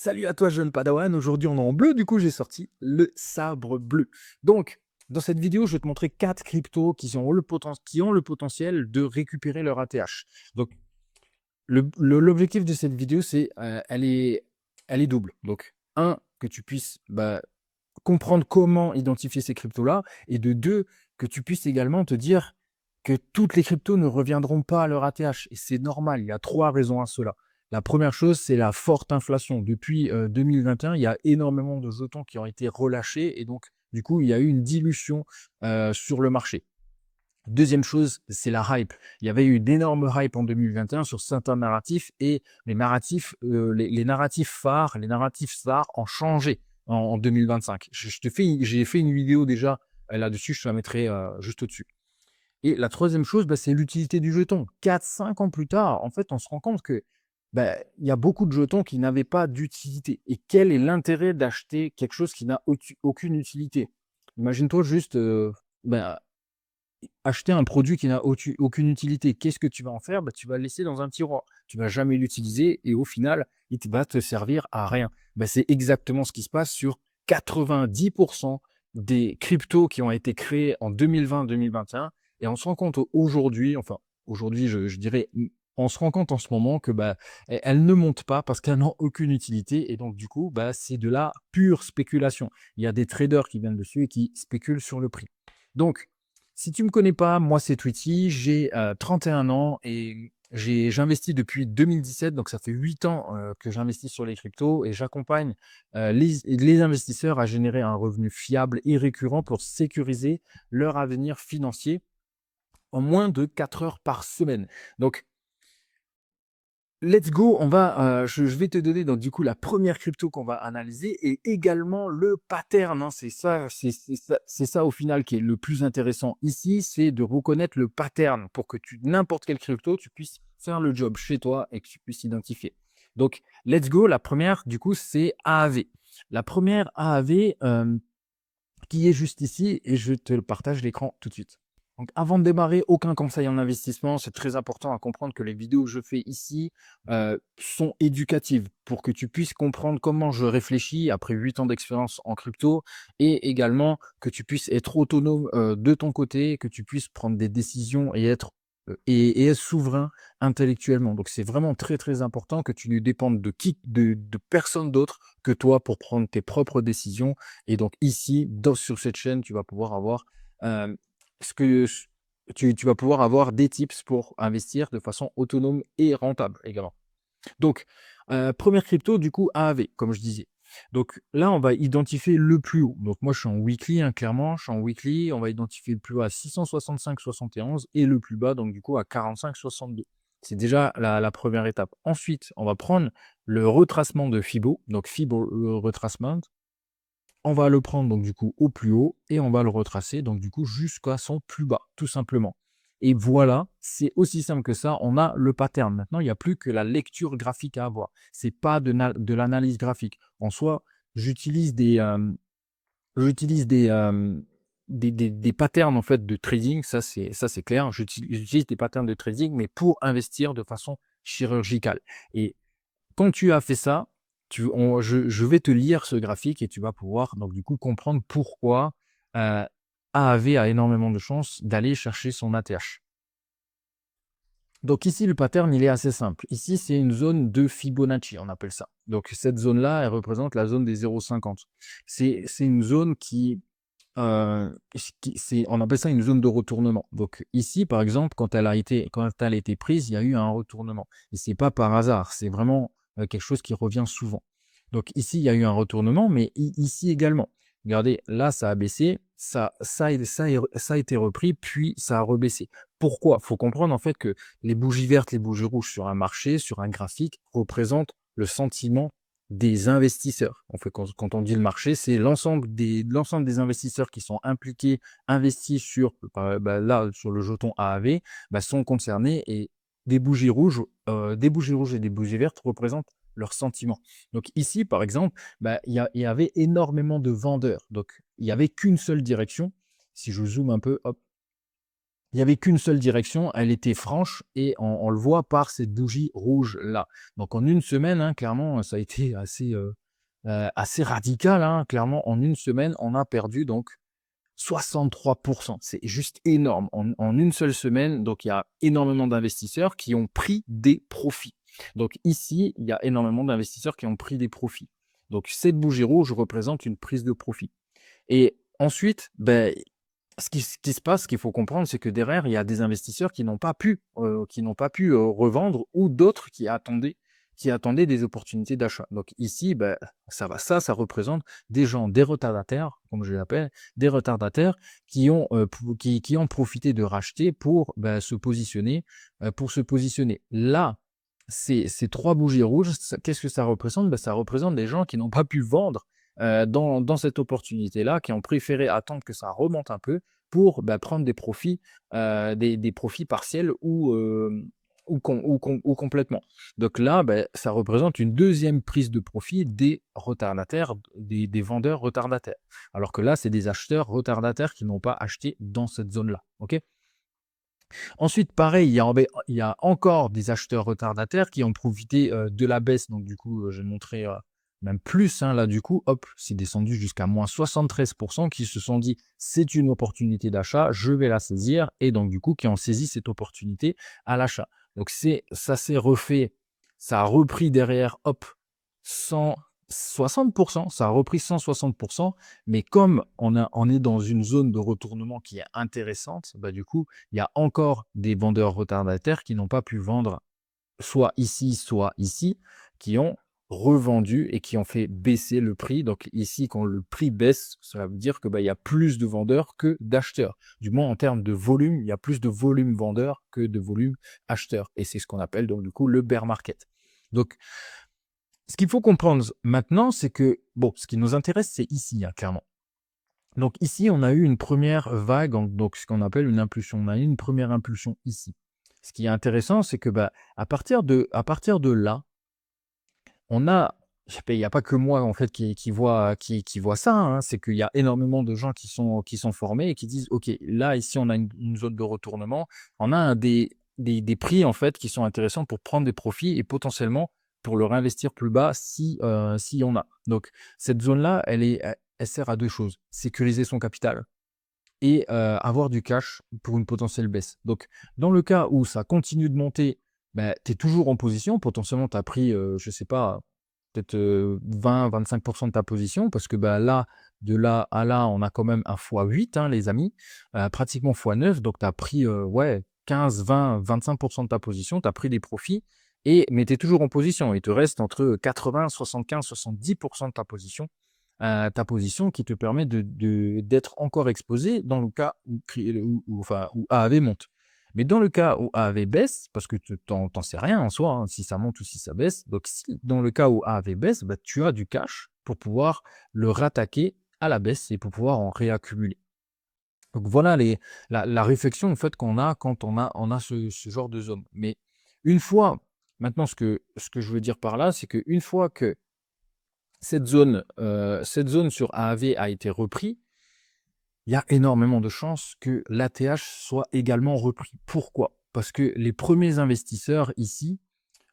Salut à toi jeune padawan, aujourd'hui on est en bleu, du coup j'ai sorti le sabre bleu. Donc, dans cette vidéo, je vais te montrer 4 cryptos qui ont le potentiel de récupérer leur ATH. Donc, l'objectif de cette vidéo, elle est double. Donc, un, que tu puisses comprendre comment identifier ces cryptos-là, et de deux, que tu puisses également te dire que toutes les cryptos ne reviendront pas à leur ATH. Et c'est normal, il y a trois raisons à cela. La première chose, c'est la forte inflation. Depuis 2021, il y a énormément de jetons qui ont été relâchés et donc, du coup, il y a eu une dilution sur le marché. Deuxième chose, c'est la hype. Il y avait eu d'énormes hype en 2021 sur certains narratifs et les narratifs phares, les narratifs stars ont changé en 2025. J'ai fait une vidéo déjà là-dessus, je te la mettrai juste au-dessus. Et la troisième chose, c'est l'utilité du jeton. 4, 5 ans plus tard, en fait, on se rend compte que il y a beaucoup de jetons qui n'avaient pas d'utilité. Et quel est l'intérêt d'acheter quelque chose qui n'a aucune utilité? Imagine-toi juste bah, acheter un produit qui n'a aucune utilité. Qu'est-ce que tu vas en faire? Tu vas le laisser dans un tiroir. Tu vas jamais l'utiliser et au final, va te servir à rien. C'est exactement ce qui se passe sur 90% des cryptos qui ont été créés en 2020-2021. Et on se rend compte aujourd'hui, je dirais, on se rend compte en ce moment que elles ne montent pas parce qu'elles n'ont aucune utilité. Et donc, du coup, c'est de la pure spéculation. Il y a des traders qui viennent dessus et qui spéculent sur le prix. Donc, si tu me connais pas, moi c'est Tweety, j'ai 31 ans et j'investis depuis 2017, donc ça fait 8 ans que j'investis sur les cryptos et j'accompagne les investisseurs à générer un revenu fiable et récurrent pour sécuriser leur avenir financier en moins de 4 heures par semaine. Donc, let's go, je vais te donner donc du coup la première crypto qu'on va analyser et également le pattern, hein. C'est ça au final qui est le plus intéressant ici, c'est de reconnaître le pattern pour que n'importe quelle crypto, tu puisses faire le job chez toi et que tu puisses identifier. Donc, let's go, la première du coup c'est AAV. La première AAV qui est juste ici et je te partage l'écran tout de suite. Donc, avant de démarrer, aucun conseil en investissement. C'est très important à comprendre que les vidéos que je fais ici sont éducatives pour que tu puisses comprendre comment je réfléchis après 8 ans d'expérience en crypto et également que tu puisses être autonome de ton côté, que tu puisses prendre des décisions et être souverain intellectuellement. Donc, c'est vraiment très, très important que tu ne dépendes de personne d'autre que toi pour prendre tes propres décisions. Et donc, ici, sur cette chaîne, tu vas pouvoir avoir euh, ce que tu vas pouvoir avoir des tips pour investir de façon autonome et rentable également. Donc, première crypto, du coup, AAV, comme je disais. Donc là, on va identifier le plus haut. Donc moi, je suis en weekly, hein, clairement, je suis en weekly. On va identifier le plus haut à 665,71 et le plus bas, donc du coup, à 45,62. C'est déjà la première étape. Ensuite, on va prendre le retracement de Fibo, donc Fibo retracement. On va le prendre donc du coup au plus haut et on va le retracer donc du coup jusqu'à son plus bas, tout simplement. Et voilà, c'est aussi simple que ça, on a le pattern. Maintenant, il n'y a plus que la lecture graphique à avoir. C'est pas de l'analyse graphique. En soi, j'utilise des patterns en fait de trading, ça c'est clair. J'utilise des patterns de trading, mais pour investir de façon chirurgicale. Et quand tu as fait ça, je vais te lire ce graphique et tu vas pouvoir donc du coup comprendre pourquoi AAV a énormément de chances d'aller chercher son ATH. Donc ici, le pattern, il est assez simple. Ici, c'est une zone de Fibonacci, on appelle ça. Donc cette zone-là, elle représente la zone des 0,50. C'est une zone on appelle ça une zone de retournement. Donc ici, par exemple, quand elle a été prise, il y a eu un retournement. Et c'est pas par hasard, c'est vraiment quelque chose qui revient souvent. Donc ici, il y a eu un retournement, mais ici également. Regardez, là, ça a baissé, ça a été repris, puis ça a rebaissé. Pourquoi? Il faut comprendre en fait que les bougies vertes, les bougies rouges sur un marché, sur un graphique, représentent le sentiment des investisseurs. En fait, quand on dit le marché, c'est l'ensemble des investisseurs qui sont impliqués, investis là, sur le jeton AAV, sont concernés et des bougies rouges et des bougies vertes représentent leurs sentiments. Donc ici, par exemple, il y avait énormément de vendeurs. Donc, il n'y avait qu'une seule direction. Si je zoome un peu, hop, il n'y avait qu'une seule direction, elle était franche et on le voit par cette bougie rouge-là. Donc en une semaine, hein, clairement, ça a été assez radical, hein. Clairement, en une semaine, on a perdu donc 63%. C'est juste énorme. En une seule semaine, donc il y a énormément d'investisseurs qui ont pris des profits. Donc ici, il y a énormément d'investisseurs qui ont pris des profits. Donc cette bougie rouge représente une prise de profit. Et ensuite, ben, ce qui se passe, ce qu'il faut comprendre, c'est que derrière, il y a des investisseurs qui n'ont pas pu revendre ou d'autres qui attendaient des opportunités d'achat. Donc ici, ben, ça représente des gens, des retardataires, comme je l'appelle, des retardataires qui ont profité de racheter pour ben, se positionner. Là, ces trois bougies rouges, qu'est-ce que ça représente? Ben, ça représente des gens qui n'ont pas pu vendre dans cette opportunité-là, qui ont préféré attendre que ça remonte un peu pour bah, prendre des profits, des profits partiels ou complètement. Donc là, bah, ça représente une deuxième prise de profit des retardataires, des vendeurs retardataires. Alors que là, c'est des acheteurs retardataires qui n'ont pas acheté dans cette zone-là. Ok. Ensuite, pareil, il y a encore des acheteurs retardataires qui ont profité de la baisse. Donc, du coup, je vais montrer même plus. Hein, là, du coup, hop, c'est descendu jusqu'à moins 73% qui se sont dit c'est une opportunité d'achat, je vais la saisir. Et donc, du coup, qui ont saisi cette opportunité à l'achat. Donc, ça s'est refait, ça a repris derrière, hop, 160%, ça a repris 160%. Mais comme on est dans une zone de retournement qui est intéressante, bah, du coup, il y a encore des vendeurs retardataires qui n'ont pas pu vendre soit ici, qui ont revendu et qui ont fait baisser le prix. Donc ici, quand le prix baisse, cela veut dire que bah, il y a plus de vendeurs que d'acheteurs. Du moins en termes de volume, il y a plus de volume vendeur que de volume acheteur. Et c'est ce qu'on appelle donc du coup le bear market. Donc ce qu'il faut comprendre maintenant, c'est que bon, ce qui nous intéresse, c'est ici, hein, clairement. Donc ici, on a eu une première vague, donc ce qu'on appelle une impulsion. On a eu une première impulsion ici. Ce qui est intéressant, c'est que bah, à partir de là, on a, il n'y a pas que moi en fait qui voit ça, hein, c'est qu'il y a énormément de gens qui sont formés et qui disent, ok, là ici on a une zone de retournement, on a des prix en fait qui sont intéressants pour prendre des profits et potentiellement pour le réinvestir plus bas si on a. Donc cette zone-là, elle sert à deux choses: sécuriser son capital et avoir du cash pour une potentielle baisse. Donc, dans le cas où ça continue de monter, bah, tu es toujours en position. Potentiellement, tu as pris, je sais pas, peut-être 20-25% de ta position parce que bah, là, de là à là, on a quand même un x8, hein, les amis, pratiquement x9. Donc, tu as pris ouais, 15, 20, 25% de ta position, tu as pris des profits. Mais tu es toujours en position. Il te reste entre 80, 75, 70% de ta position qui te permet d'être encore exposé dans le cas où AAV monte. Mais dans le cas où AAV baisse, parce que tu n'en sais rien en soi, hein, si ça monte ou si ça baisse, donc si dans le cas où AAV baisse, bah, tu as du cash pour pouvoir le rattaquer à la baisse et pour pouvoir en réaccumuler. Donc voilà la réflexion en fait, qu'on a quand on a ce genre de zone. Mais une fois, maintenant ce que je veux dire par là, c'est qu'une fois que cette zone sur AAV a été reprise, il y a énormément de chances que l'ATH soit également repris. Pourquoi? Parce que les premiers investisseurs ici,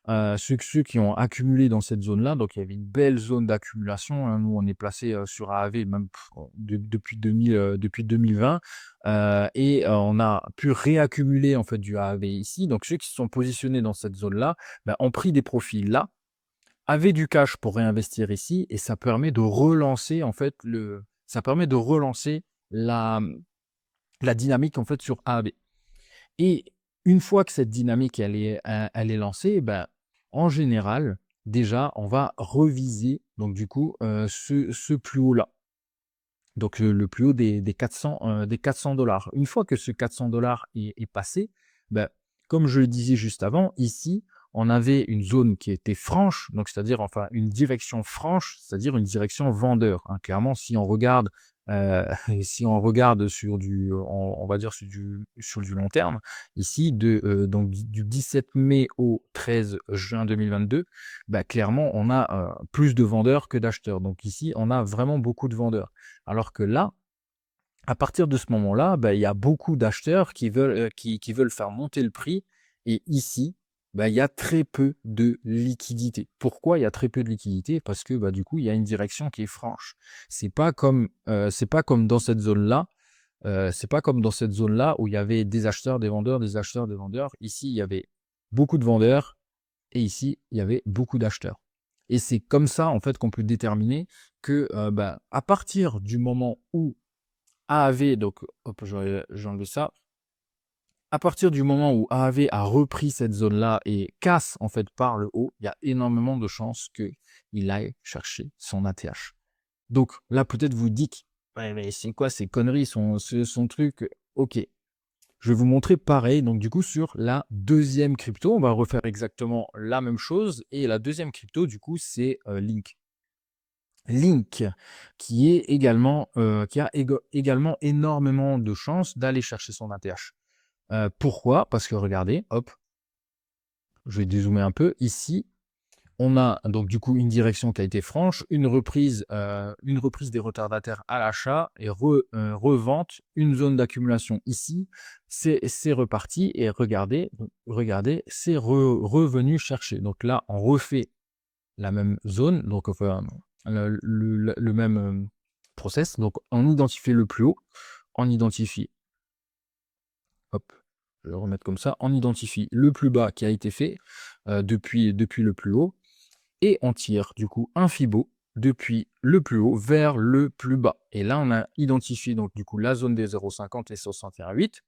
ceux qui ont accumulé dans cette zone-là, donc il y avait une belle zone d'accumulation, hein. Nous, on est placé sur AAV même depuis 2020, et on a pu réaccumuler en fait du AAV ici. Donc ceux qui se sont positionnés dans cette zone-là ben, ont pris des profits là, avaient du cash pour réinvestir ici, et ça permet de relancer en fait la dynamique en fait sur AAB. Et une fois que cette dynamique elle est lancée, ben, en général, déjà, on va reviser donc du coup ce plus haut là. Donc le plus haut des 400 dollars. Une fois que ce 400 dollars est passé, ben, comme je le disais juste avant, ici, on avait une zone qui était franche, donc c'est-à-dire enfin une direction franche, c'est-à-dire une direction vendeur, hein. Clairement, si on regarde, si on regarde on va dire sur du long terme, ici donc du 17 mai au 13 juin 2022, bah, clairement, on a plus de vendeurs que d'acheteurs. Donc ici, on a vraiment beaucoup de vendeurs. Alors que là, à partir de ce moment-là, bah, il y a beaucoup d'acheteurs qui veulent faire monter le prix et ici, bah, il y a très peu de liquidité. Pourquoi il y a très peu de liquidité? Parce que, bah, du coup, il y a une direction qui est franche. C'est pas comme dans cette zone-là, c'est pas comme dans cette zone-là où il y avait des acheteurs, des vendeurs, des acheteurs, des vendeurs. Ici, il y avait beaucoup de vendeurs et ici, il y avait beaucoup d'acheteurs. Et c'est comme ça, en fait, qu'on peut déterminer que, bah, à partir du moment où AAV, donc hop, j'enlève ça. À partir du moment où AAV a repris cette zone-là et casse en fait par le haut, il y a énormément de chances qu'il aille chercher son ATH. Donc là, peut-être vous dites, ouais, mais c'est quoi ces conneries, son truc? Ok, je vais vous montrer pareil. Donc du coup, sur la deuxième crypto, on va refaire exactement la même chose. Et la deuxième crypto, du coup, c'est Link. Link, qui a également énormément de chances d'aller chercher son ATH. Pourquoi? Parce que regardez, hop, je vais dézoomer un peu. Ici, on a donc du coup une direction qui a été franche, une reprise des retardataires à l'achat et revente, une zone d'accumulation ici. C'est reparti et regardez, c'est revenu chercher. Donc là, on refait la même zone, donc enfin, le même process. Donc on identifie le plus haut, on identifie, hop, je vais le remettre comme ça, on identifie le plus bas qui a été fait depuis le plus haut, et on tire du coup un Fibo depuis le plus haut vers le plus bas. Et là, on a identifié donc du coup la zone des 0,50 et 61,8.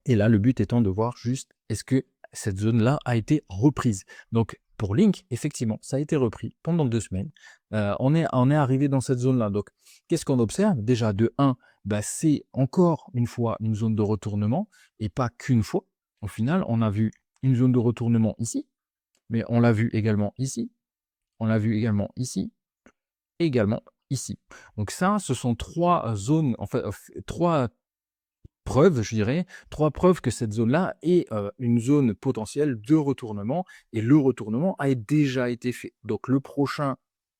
Et là, le but étant de voir juste est-ce que cette zone-là a été reprise. Donc, pour Link, effectivement, ça a été repris pendant 2 semaines. On est arrivé dans cette zone-là. Donc, qu'est-ce qu'on observe? Déjà, de 1, bah, c'est encore une fois une zone de retournement et pas qu'une fois. Au final, on a vu une zone de retournement ici, mais on l'a vu également ici, on l'a vu également ici, également ici. Donc ça, ce sont 3 zones, en fait, 3 preuves, je dirais, 3 preuves que cette zone-là est une zone potentielle de retournement et le retournement a déjà été fait. Donc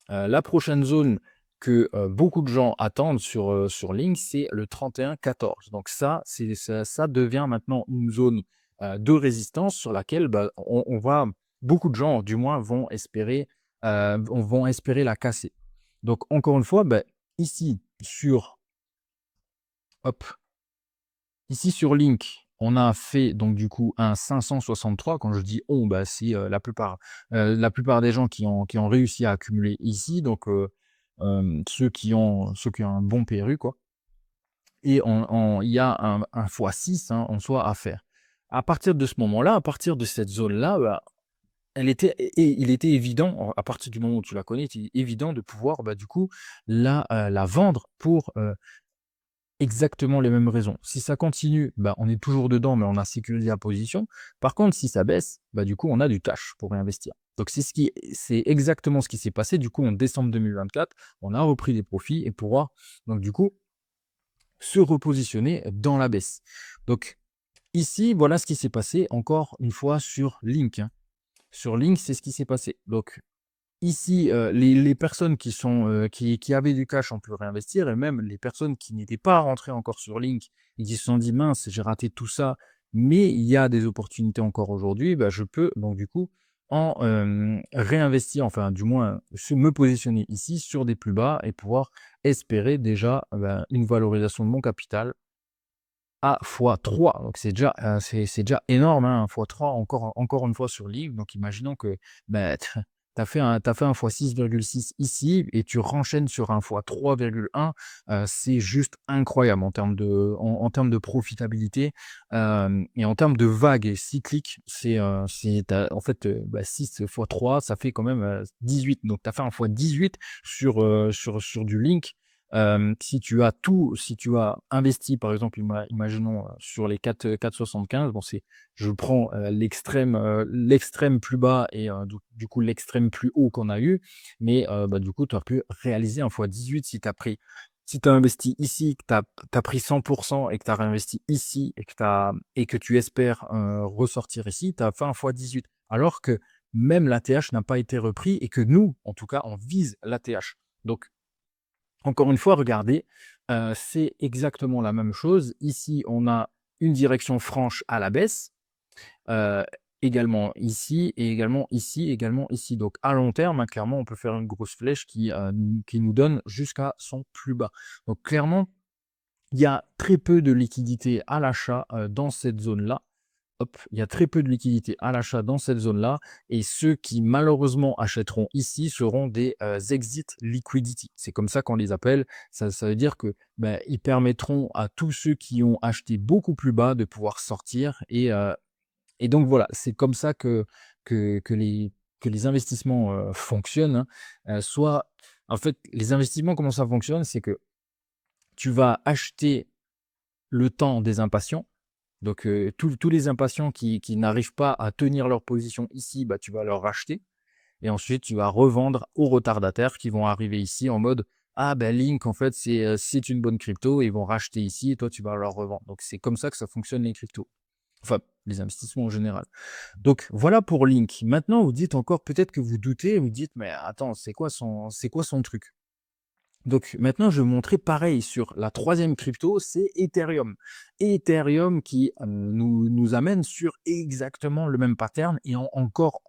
la prochaine zone que beaucoup de gens attendent sur Link, c'est le 31,14. Donc ça devient maintenant une zone de résistance sur laquelle bah, beaucoup de gens du moins vont espérer la casser. Donc encore une fois, bah, ici hop, ici sur Link, on a fait donc du coup un 563. Quand je dis on, bah, c'est la plupart des gens qui ont réussi à accumuler ici, donc ceux qui ont un bon PRU, quoi. Et il y a un x6 hein, en soi à faire. À partir de ce moment-là, à partir de cette zone-là, bah, il était évident, à partir du moment où tu la connais, il était évident de pouvoir bah, du coup la vendre pour exactement les mêmes raisons. Si ça continue, bah, on est toujours dedans, mais on a sécurisé la position. Par contre, si ça baisse, bah, du coup, on a du cash pour réinvestir. Donc, c'est exactement ce qui s'est passé. Du coup, en décembre 2024, on a repris des profits et pouvoir, donc, du coup, se repositionner dans la baisse. Donc, ici, voilà ce qui s'est passé encore une fois sur Link, hein. Sur Link, c'est ce qui s'est passé. Donc, ici, les personnes qui avaient du cash ont pu réinvestir et même les personnes qui n'étaient pas rentrées encore sur Link et qui se sont dit: «Mince, j'ai raté tout ça, mais il y a des opportunités encore aujourd'hui, bah, je peux donc du coup réinvestir, enfin du moins me positionner ici sur des plus bas et pouvoir espérer déjà, bah, une valorisation de mon capital à x3». Donc c'est déjà énorme, hein, x3 encore une fois sur Link. Donc imaginons que, bah, tu as fait un fois 6,6 ici et tu renchaînes sur un fois 3,1, c'est juste incroyable en termes de profitabilité, et en termes de vagues cycliques. En fait, bah, 6 fois 3, ça fait quand même 18. Donc tu as fait un fois 18 sur du Link. Si tu as investi, par exemple, imaginons sur les 4,75, bon, je prends l'extrême plus bas et du coup l'extrême plus haut qu'on a eu, mais bah, du coup, tu as pu réaliser un fois 18 si tu as investi ici, que tu as pris 100% et que tu as réinvesti ici et que tu espères ressortir ici, tu as fait un fois 18. Alors que même l'ATH n'a pas été repris et que nous, en tout cas, on vise l'ATH. Donc, encore une fois, regardez, C'est exactement la même chose. Ici, on a une direction franche à la baisse, heu, également ici et également ici. Donc à long terme, hein, clairement, on peut faire une grosse flèche qui nous donne jusqu'à son plus bas. Donc clairement, il y a très peu de liquidité à l'achat, dans cette zone-là. Hop, il y a très peu de liquidité à l'achat dans cette zone-là et ceux qui malheureusement achèteront ici seront des, exit liquidity. C'est comme ça qu'on les appelle. Ça veut dire que, bah, ils permettront à tous ceux qui ont acheté beaucoup plus bas de pouvoir sortir et donc voilà, c'est comme ça que que les que les investissements, fonctionnent, hein. Soit en fait, les investissements, comment ça fonctionne? C'est que tu vas acheter le temps des impatients. Donc, tous les impatients qui n'arrivent pas à tenir leur position ici, bah, tu vas leur racheter et ensuite tu vas revendre aux retardataires qui vont arriver ici en mode: «Ah ben Link en fait c'est une bonne crypto» et ils vont racheter ici et toi tu vas leur revendre. Donc c'est comme ça que ça fonctionne les cryptos. Enfin, les investissements en général. Donc voilà pour Link. Maintenant vous dites encore peut-être que vous doutez, vous dites: «Mais attends, c'est quoi son truc?» Donc maintenant, je vais vous montrer pareil sur la troisième crypto, c'est Ethereum. Ethereum qui nous amène sur exactement le même pattern et encore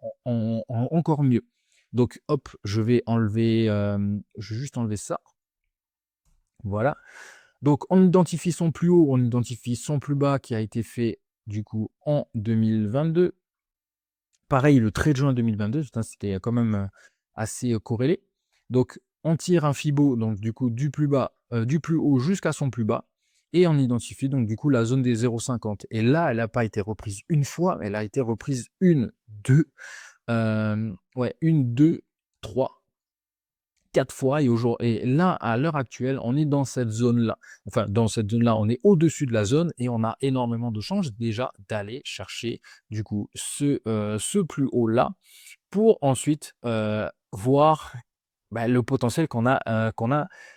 mieux. Donc hop, je vais juste enlever ça. Voilà. Donc on identifie son plus haut, on identifie son plus bas qui a été fait du coup en 2022. Pareil, le 13 juin 2022, putain, c'était quand même assez corrélé. Donc, on tire un Fibo, donc du coup, du plus haut jusqu'à son plus bas, et on identifie donc du coup la zone des 0,50. Et là, elle n'a pas été reprise une fois, elle a été reprise une, deux, ouais, une, deux, trois, 4 fois et là, à l'heure actuelle, on est dans cette zone-là. Enfin, dans cette zone-là, on est au-dessus de la zone et on a énormément de chances déjà d'aller chercher du coup ce plus haut-là pour ensuite, voir, bah, le potentiel qu'on a à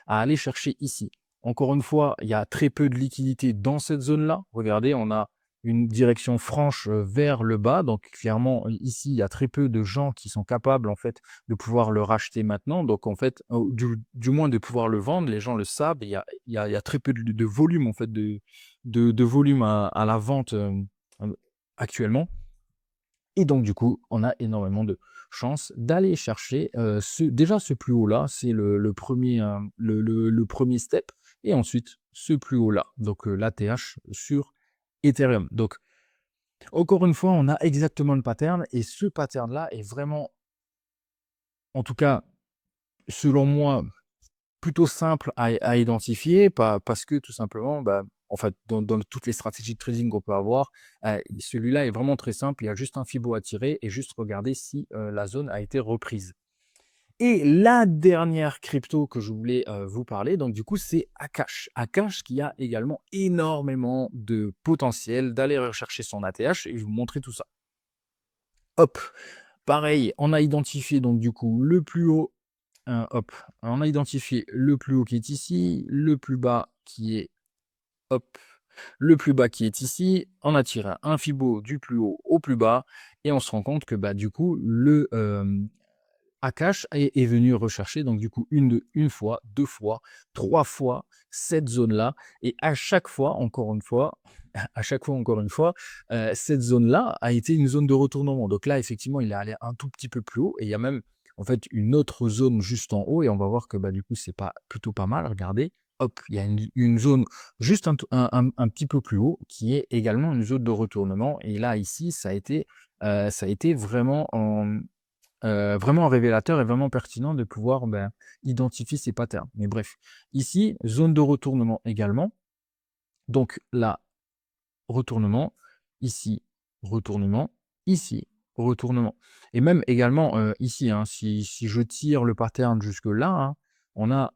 aller chercher ici. Encore une fois, il y a très peu de liquidité dans cette zone-là. Regardez, on a une direction franche, vers le bas, donc clairement, ici, il y a très peu de gens qui sont capables, en fait, de pouvoir le racheter maintenant. Donc en fait, du moins de pouvoir le vendre, les gens le savent et il y a très peu de volume, en fait, de volume à la vente, actuellement. Et donc du coup, on a énormément de chances d'aller chercher, ce plus haut-là, c'est le 1er, le 1er step et ensuite ce plus haut-là, donc l'ATH sur Ethereum. Donc encore une fois, on a exactement le pattern et ce pattern-là est vraiment, en tout cas, selon moi, plutôt simple à identifier, parce que tout simplement, bah, en fait, dans toutes les stratégies de trading qu'on peut avoir, celui-là est vraiment très simple. Il y a juste un Fibo à tirer et juste regarder si la zone a été reprise. Et la dernière crypto que je voulais vous parler, donc du coup, c'est Akash. Akash qui a également énormément de potentiel d'aller rechercher son ATH et je vais vous montrer tout ça. Hop, pareil, on a identifié donc du coup le plus haut. Hop, on a identifié le plus haut qui est ici, le plus bas qui est, hop, le plus bas qui est ici. On a tiré un Fibo du plus haut au plus bas et on se rend compte que bah, du coup, Akash est venu rechercher donc du coup une fois, deux fois, trois fois cette zone-là et à chaque fois, encore une fois, cette zone-là a été une zone de retournement. Donc là, effectivement, il est allé un tout petit peu plus haut et il y a même en fait une autre zone juste en haut et on va voir que bah, du coup, c'est pas plutôt pas mal. Regardez, hop, il y a une zone juste un petit peu plus haut qui est également une zone de retournement. Et là, ici, ça a été vraiment révélateur et vraiment pertinent de pouvoir, ben, identifier ces patterns. Mais bref, ici, zone de retournement également. Donc là, retournement, retournement, ici, retournement. Et même également ici, hein, si je tire le pattern jusque là, hein, on a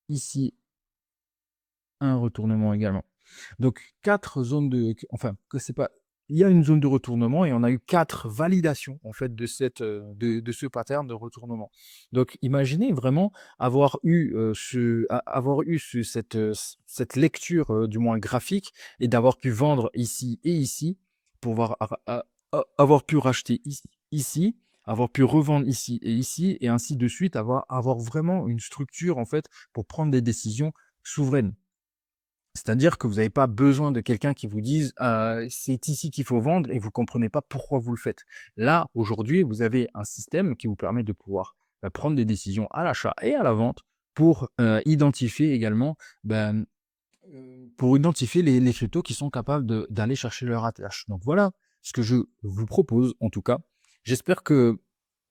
ici un retournement également. Donc 4 zones de enfin, que c'est pas il y a une zone de retournement et on a eu 4 validations en fait de de ce pattern de retournement. Donc imaginez vraiment avoir eu cette lecture, du moins graphique et d'avoir pu vendre ici et ici pour avoir pu racheter ici, avoir pu revendre ici et ainsi de suite, avoir vraiment une structure en fait pour prendre des décisions souveraine. C'est-à-dire que vous n'avez pas besoin de quelqu'un qui vous dise c'est ici qu'il faut vendre et vous comprenez pas pourquoi vous le faites. Là, aujourd'hui, vous avez un système qui vous permet de pouvoir prendre des décisions à l'achat et à la vente pour identifier également ben, pour identifier les cryptos qui sont capables d'aller chercher leur ATH. Donc voilà ce que je vous propose en tout cas. J'espère que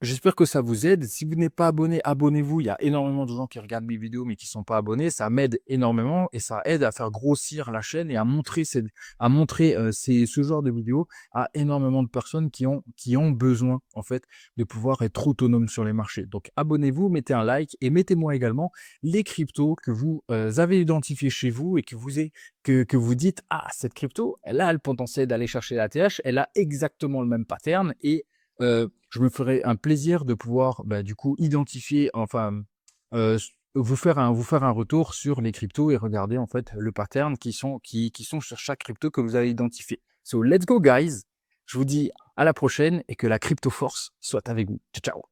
J'espère que ça vous aide. Si vous n'êtes pas abonné, abonnez-vous. Il y a énormément de gens qui regardent mes vidéos mais qui ne sont pas abonnés. Ça m'aide énormément et ça aide à faire grossir la chaîne et à montrer, ce genre de vidéos à énormément de personnes qui ont besoin en fait de pouvoir être autonomes sur les marchés. Donc abonnez-vous, mettez un like et mettez-moi également les cryptos que vous avez identifiés chez vous et que vous dites ah cette crypto elle a le potentiel d'aller chercher la TH, elle a exactement le même pattern et je me ferai un plaisir de pouvoir, du coup, identifier, enfin, vous faire un retour sur les cryptos et regarder, en fait, le pattern qui sont sur chaque crypto que vous avez identifié. So, let's go, guys! Je vous dis à la prochaine et que la crypto force soit avec vous. Ciao, ciao!